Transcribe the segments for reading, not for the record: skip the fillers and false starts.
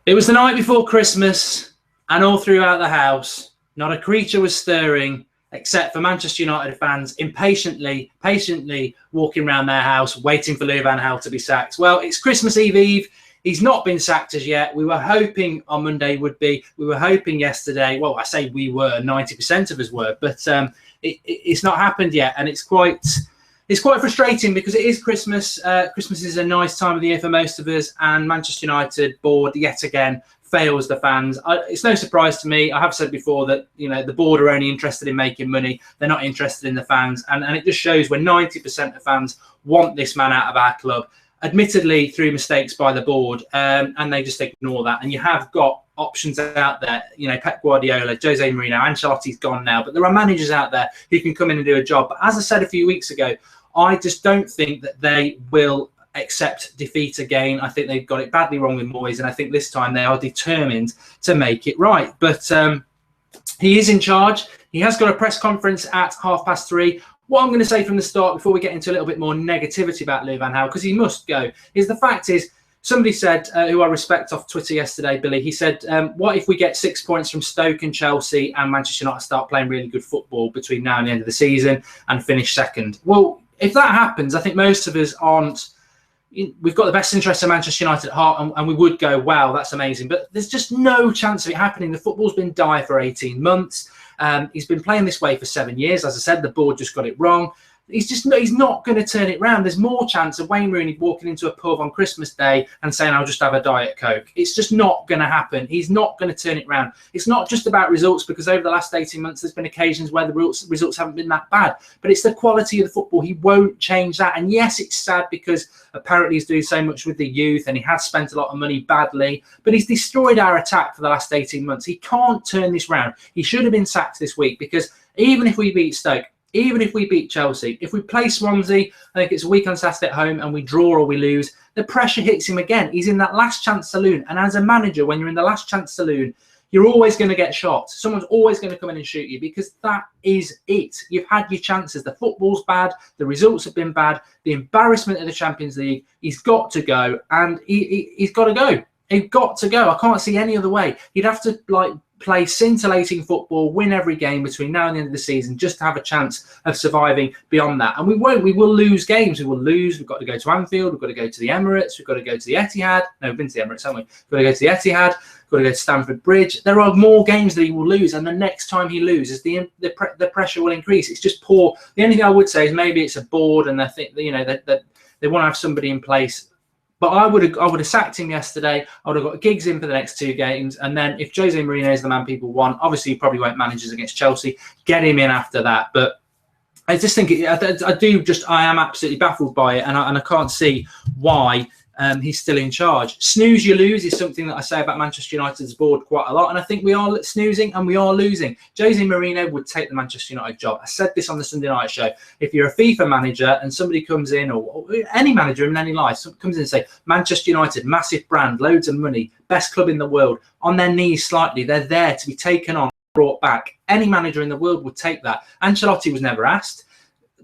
It was the night before Christmas, and all throughout the house, not a creature was stirring except for Manchester United fans patiently walking around their house, waiting for Louis van Gaal to be sacked. Well, it's Christmas Eve. He's not been sacked as yet. We were hoping on Monday would be. We were hoping yesterday. Well, I say we were. 90% of us were, but it's not happened yet, and it's quite frustrating because it is Christmas. Christmas is a nice time of the year for most of us, and Manchester United board yet again fails the fans. It's no surprise to me. I have said before that the board are only interested in making money. They're not interested in the fans, and it just shows when 90% of fans want this man out of our club, admittedly through mistakes by the board, and they just ignore that. And you have got options out there, Pep Guardiola, Jose Mourinho, Ancelotti's gone now, but there are managers out there who can come in and do a job. But as I said a few weeks ago, I just don't think that they will accept defeat again. I think they've got it badly wrong with Moyes, and I think this time they are determined to make it right. But he is in charge. He has got a press conference at 3:30. What I'm going to say from the start, before we get into a little bit more negativity about Louis van Gaal, because he must go, is the fact is, somebody said, who I respect off Twitter yesterday, Billy, he said, what if we get 6 points from Stoke and Chelsea and Manchester United start playing really good football between now and the end of the season and finish second? Well, if that happens, I think most of us aren't. We've got the best interest of Manchester United at heart, and we would go, wow, that's amazing. But there's just no chance of it happening. The football's been dire for 18 months. He's been playing this way for 7 years. As I said, the board just got it wrong. He's not going to turn it round. There's more chance of Wayne Rooney walking into a pub on Christmas Day and saying, I'll just have a Diet Coke. It's just not going to happen. He's not going to turn it round. It's not just about results, because over the last 18 months, there's been occasions where the results haven't been that bad. But it's the quality of the football. He won't change that. And yes, it's sad because apparently he's doing so much with the youth and he has spent a lot of money badly, but he's destroyed our attack for the last 18 months. He can't turn this round. He should have been sacked this week, because even if we beat Stoke, even if we beat Chelsea, if we play Swansea, I think it's a week on Saturday at home, and we draw or we lose, the pressure hits him again. He's in that last chance saloon. And as a manager, when you're in the last chance saloon, you're always going to get shot. Someone's always going to come in and shoot you, because that is it. You've had your chances. The football's bad. The results have been bad. The embarrassment of the Champions League. He's got to go, and he's got to go. He's got to go. I can't see any other way. He'd have to play scintillating football, win every game between now and the end of the season, just to have a chance of surviving beyond that. And we won't. We will lose games. We will lose. We've got to go to Anfield. We've got to go to the Emirates. We've got to go to the Etihad. No, we've been to the Emirates, haven't we? We've got to go to the Etihad. We've got to go to Stamford Bridge. There are more games that he will lose, and the next time he loses, the pressure will increase. It's just poor. The only thing I would say is maybe it's a board, and they think they want to have somebody in place. But I would have sacked him yesterday. I would have got gigs in for the next 2 games. And then if Jose Mourinho is the man people want, obviously he probably won't manage us against Chelsea. Get him in after that. But I just think I am absolutely baffled by it. And I can't see why he's still in charge. Snooze, you lose is something that I say about Manchester United's board quite a lot. And I think we are snoozing and we are losing. Jose Mourinho would take the Manchester United job. I said this on the Sunday night show. If you're a FIFA manager and somebody comes in, or any manager in any life, comes in and say, Manchester United, massive brand, loads of money, best club in the world, on their knees slightly, they're there to be taken on, brought back. Any manager in the world would take that. Ancelotti was never asked.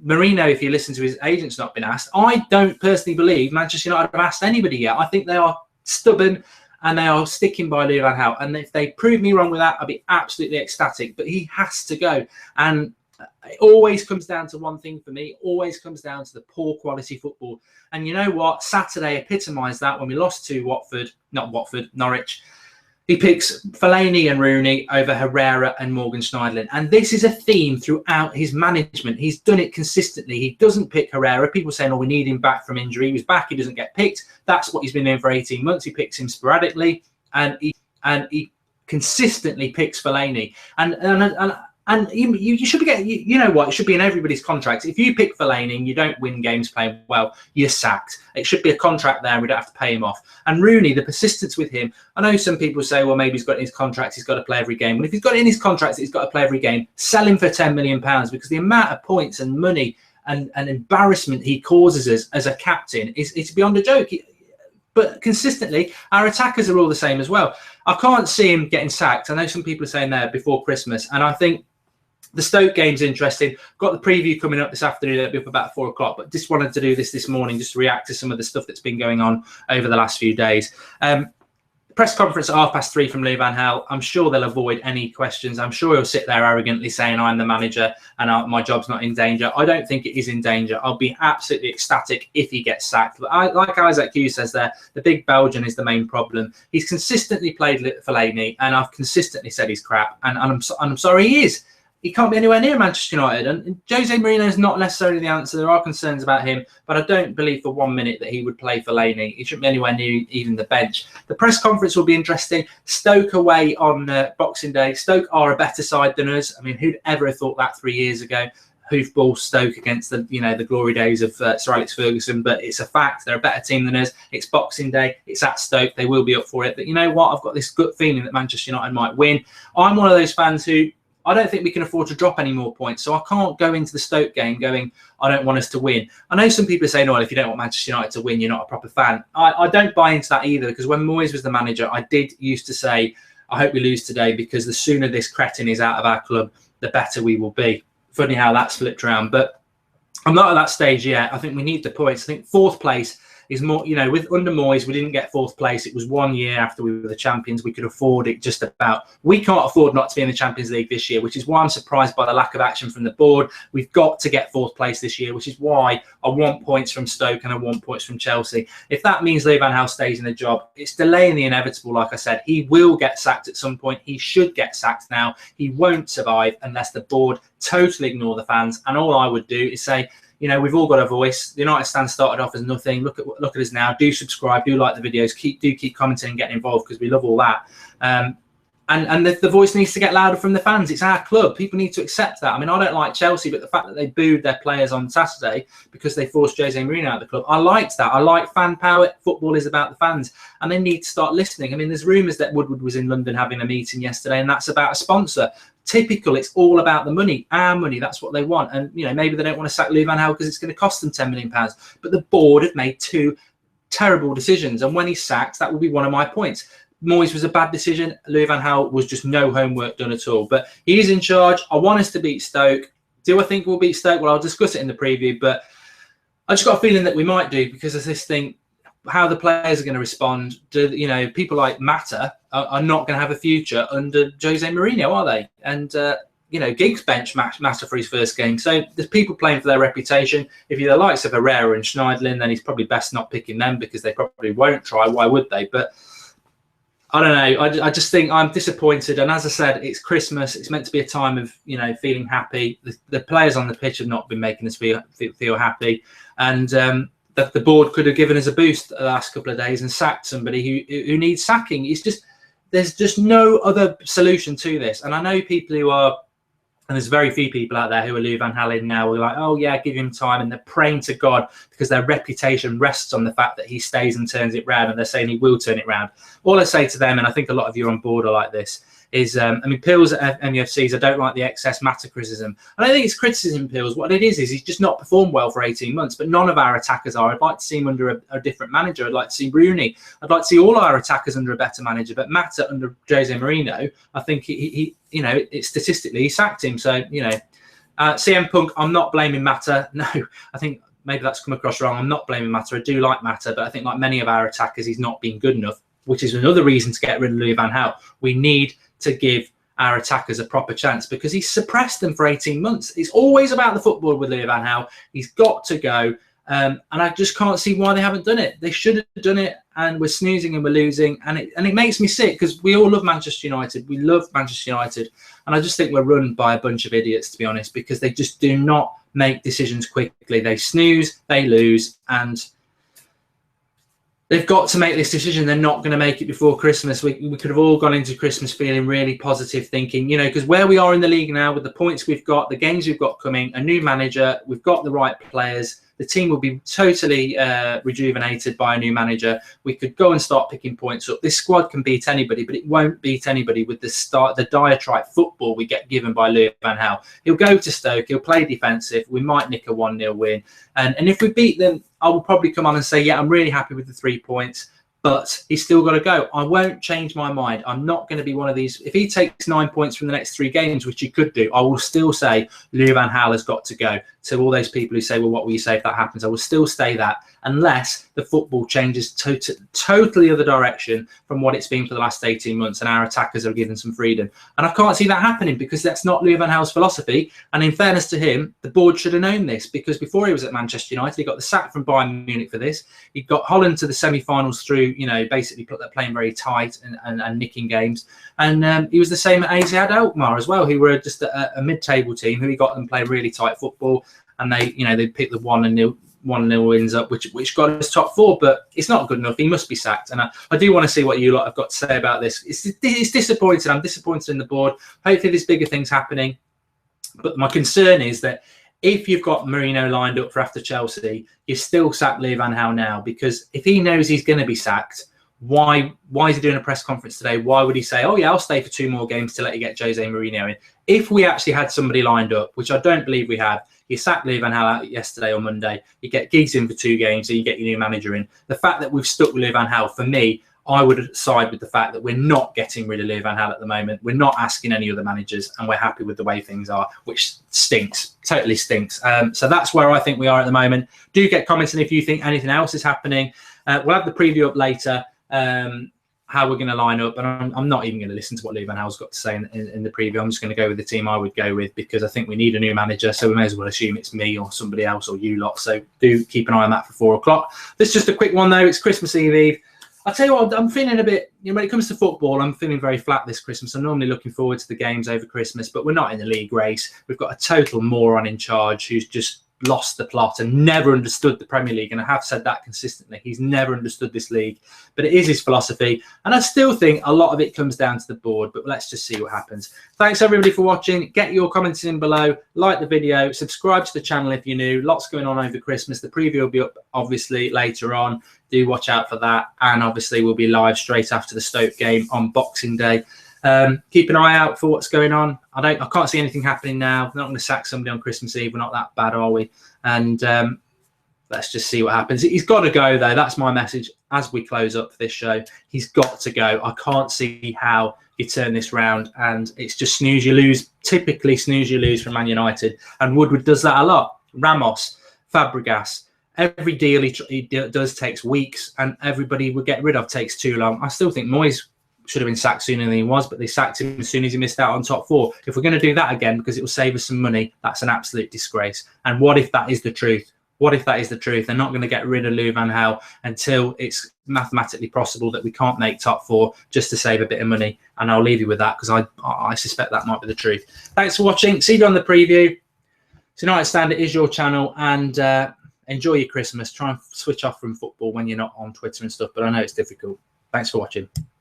Mourinho, if you listen to his agents, not been asked. I don't personally believe Manchester United have asked anybody yet. I think they are stubborn and they are sticking by Louis van Gaal. And if they prove me wrong with that, I'll be absolutely ecstatic. But he has to go. And it always comes down to one thing for me. It always comes down to the poor quality football. And you know what? Saturday epitomised that when we lost to Norwich. He picks Fellaini and Rooney over Herrera and Morgan Schneiderlin. And this is a theme throughout his management. He's done it consistently. He doesn't pick Herrera. People saying, oh, we need him back from injury. He was back. He doesn't get picked. That's what he's been doing for 18 months. He picks him sporadically. And he consistently picks Fellaini. And you should be getting, you know what, it should be in everybody's contracts. If you pick Fellaini and you don't win games playing well, you're sacked. It should be a contract there and we don't have to pay him off. And Rooney, the persistence with him, I know some people say, well, maybe he's got in his contracts, he's got to play every game. Well, if he's got it in his contracts that he's got to play every game, sell him for £10 million, because the amount of points and money and embarrassment he causes us as a captain is beyond a joke. But consistently, our attackers are all the same as well. I can't see him getting sacked. I know some people are saying there before Christmas, and I think the Stoke game's interesting. Got the preview coming up this afternoon. It'll be up about 4 o'clock. But just wanted to do this morning, just to react to some of the stuff that's been going on over the last few days. press conference at 3:30 from Louis van Gaal. I'm sure they'll avoid any questions. I'm sure he'll sit there arrogantly saying, I'm the manager and my job's not in danger. I don't think it is in danger. I'll be absolutely ecstatic if he gets sacked. But like Isaac Hughes says there, the big Belgian is the main problem. He's consistently played Fellaini, and I've consistently said he's crap. And I'm sorry he is. He can't be anywhere near Manchester United. And Jose Mourinho is not necessarily the answer. There are concerns about him, but I don't believe for 1 minute that he would play Fellaini. He shouldn't be anywhere near even the bench. The press conference will be interesting. Stoke away on Boxing Day. Stoke are a better side than us. I mean, who'd ever have thought that 3 years ago? Hoofball Stoke against the the glory days of Sir Alex Ferguson, but it's a fact. They're a better team than us. It's Boxing Day. It's at Stoke. They will be up for it. But you know what? I've got this gut feeling that Manchester United might win. I'm one of those fans who I don't think we can afford to drop any more points. So I can't go into the Stoke game going, I don't want us to win. I know some people say, no, well, if you don't want Manchester United to win, you're not a proper fan. I don't buy into that either, because when Moyes was the manager, I did used to say, I hope we lose today, because the sooner this cretin is out of our club, the better we will be. Funny how that's flipped around. But I'm not at that stage yet. I think we need the points. I think fourth place is more, with under Moyes, we didn't get fourth place. It was 1 year after we were the champions. We could afford it just about. We can't afford not to be in the Champions League this year, which is why I'm surprised by the lack of action from the board. We've got to get fourth place this year, which is why I want points from Stoke and I want points from Chelsea. If that means Louis van Gaal stays in the job, it's delaying the inevitable. Like I said, he will get sacked at some point. He should get sacked now. He won't survive unless the board totally ignore the fans. And all I would do is say, we've all got a voice. The United stand started off as nothing. Look at us now. Do subscribe. Do like the videos. Keep commenting and getting involved, because we love all that. And the voice needs to get louder from the fans. It's our club. People need to accept that. I mean, I don't like Chelsea, but the fact that they booed their players on Saturday because they forced Jose Mourinho out of the club, I liked that. I like fan power. Football is about the fans, and they need to start listening. I mean, there's rumours that Woodward was in London having a meeting yesterday, and that's about a sponsor. Typical, it's all about the money, our money. That's what they want. And maybe they don't want to sack Louis van Gaal because it's going to cost them £10 million. But the board have made two terrible decisions, and when he's sacked, that will be one of my points. Moyes was a bad decision. Louis van Gaal was just no homework done at all. But he's in charge. I want us to beat Stoke. Do I think we'll beat Stoke? Well, I'll discuss it in the preview, but I just got a feeling that we might do, because of this thing, how the players are going to respond. People like Mata are not going to have a future under Jose Mourinho, are they? And Giggs bench Mata for his first game. So there's people playing for their reputation. If you're the likes of Herrera and Schneiderlin, then he's probably best not picking them, because they probably won't try. Why would they? But I don't know. I just think I'm disappointed. And as I said, it's Christmas. It's meant to be a time of, feeling happy. The players on the pitch have not been making us feel happy. And that the board could have given us a boost the last couple of days and sacked somebody who needs sacking. There's just no other solution to this. And I know people who are, and there's very few people out there who are Louis van Gaal in now, we're like, oh yeah, give him time, and they're praying to God because their reputation rests on the fact that he stays and turns it round, and they're saying he will turn it round. All I say to them, and I think a lot of you on board are like this, is, Pills at MUFCs, I don't like the excess Mata criticism. I don't think it's criticism, Pills. What it is he's just not performed well for 18 months, but none of our attackers are. I'd like to see him under a different manager. I'd like to see Rooney. I'd like to see all our attackers under a better manager, but Mata under Jose Mourinho, I think he statistically he sacked him. So, CM Punk, I'm not blaming Mata. No, I think maybe that's come across wrong. I'm not blaming Mata. I do like Mata, but I think like many of our attackers, he's not been good enough, which is another reason to get rid of Louis van Gaal. We need to give our attackers a proper chance, because he's suppressed them for 18 months. It's always about the football with Louis van Gaal. He's got to go. And I just can't see why they haven't done it. They should have done it, and we're snoozing and we're losing. And it makes me sick, because we all love Manchester United. We love Manchester United. And I just think we're run by a bunch of idiots, to be honest, because they just do not make decisions quickly. They snooze, they lose, and they've got to make this decision. They're not going to make it before Christmas. We could have all gone into Christmas feeling really positive, thinking, because where we are in the league now, with the points we've got, the games we've got coming, a new manager, we've got the right players, the team will be totally rejuvenated by a new manager. We could go and start picking points up. This squad can beat anybody, but it won't beat anybody with the diatribe football we get given by Louis van Gaal. He'll go to Stoke, he'll play defensive, we might nick a 1-0 win. And if we beat them, I will probably come on and say, yeah, I'm really happy with the 3 points, but he's still got to go. I won't change my mind. I'm not going to be one of these. If he takes 9 points from the next 3 games, which he could do, I will still say Louis van Gaal has got to go. To all those people who say, well, what will you say if that happens? I will still say that. unless the football changes totally other direction from what it's been for the last 18 months and our attackers are given some freedom. And I can't see that happening because that's not Louis van Gaal's philosophy. And in fairness to him, the board should have known this, because before he was at Manchester United, he got the sack from Bayern Munich for this. He got Holland to the semi-finals through, you know, basically playing very tight and nicking games. And he was the same at AZ Alkmaar as well, who were just a mid-table team who he got them play really tight football. And they, you know, they picked the 1-0 wins up, which got us top 4, but it's not good enough. He must be sacked. And I do want to see what you lot have got to say about this. It's disappointing. I'm disappointed in the board. Hopefully there's bigger things happening. But my concern is that if you've got Mourinho lined up for after Chelsea, you still sack Louis van Gaal now, because if he knows he's going to be sacked, why is he doing a press conference today? Why would he say, oh yeah, I'll stay for 2 more games to let you get Jose Mourinho in? If we actually had somebody lined up, which I don't believe we have, you sacked Louis van Gaal out yesterday or Monday, you get Giggs in for 2 games, and you get your new manager in. The fact that we've stuck with Louis van Gaal, for me, I would side with the fact that we're not getting rid of Louis van Gaal at the moment. We're not asking any other managers, and we're happy with the way things are, which stinks, totally stinks. So that's where I think we are at the moment. Do get comments, and if you think anything else is happening, we'll have the preview up later, how we're going to line up. And I'm not even going to listen to what Louis van Gaal's got to say in the preview. I'm just going to go with the team I would go with, because I think we need a new manager. So we may as well assume it's me or somebody else or you lot. So do keep an eye on that for 4 o'clock. This is just a quick one, though. It's Christmas Eve. I'll tell you what, I'm feeling a bit, you know, when it comes to football, I'm feeling very flat this Christmas. I'm normally looking forward to the games over Christmas, but we're not in the league race. We've got a total moron in charge who's just lost the plot and never understood the Premier League. And I have said that consistently. He's never understood this league, but it is his philosophy. And I still think a lot of it comes down to the board, but let's just see what happens. Thanks everybody for watching. Get your comments in below, like the video, subscribe to the channel if you're new. Lots going on over Christmas. The preview will be up obviously later on. Do watch out for that. And obviously we'll be live straight after the Stoke game on Boxing Day. Keep an eye out for what's going on. I can't see anything happening now. We're not going to sack somebody on Christmas Eve. We're not that bad, are we? And let's just see what happens. He's got to go, though. That's my message as we close up for this show. He's got to go. I can't see how you turn this round, and it's just snooze you lose. Typically snooze you lose from Man United, and Woodward does that a lot. Ramos, Fabregas. Every deal he does takes weeks, and everybody we get rid of takes too long. I still think Moyes should have been sacked sooner than he was, but they sacked him as soon as he missed out on top 4. If we're going to do that again because it will save us some money, that's an absolute disgrace. And what if that is the truth? What if that is the truth? They're not going to get rid of Louis van Gaal until it's mathematically possible that we can't make top 4 just to save a bit of money. And I'll leave you with that because I suspect that might be the truth. Thanks for watching. See you on the preview. Tonight Stand, it is your channel, and enjoy your Christmas. Try and switch off from football when you're not on Twitter and stuff, but I know it's difficult. Thanks for watching.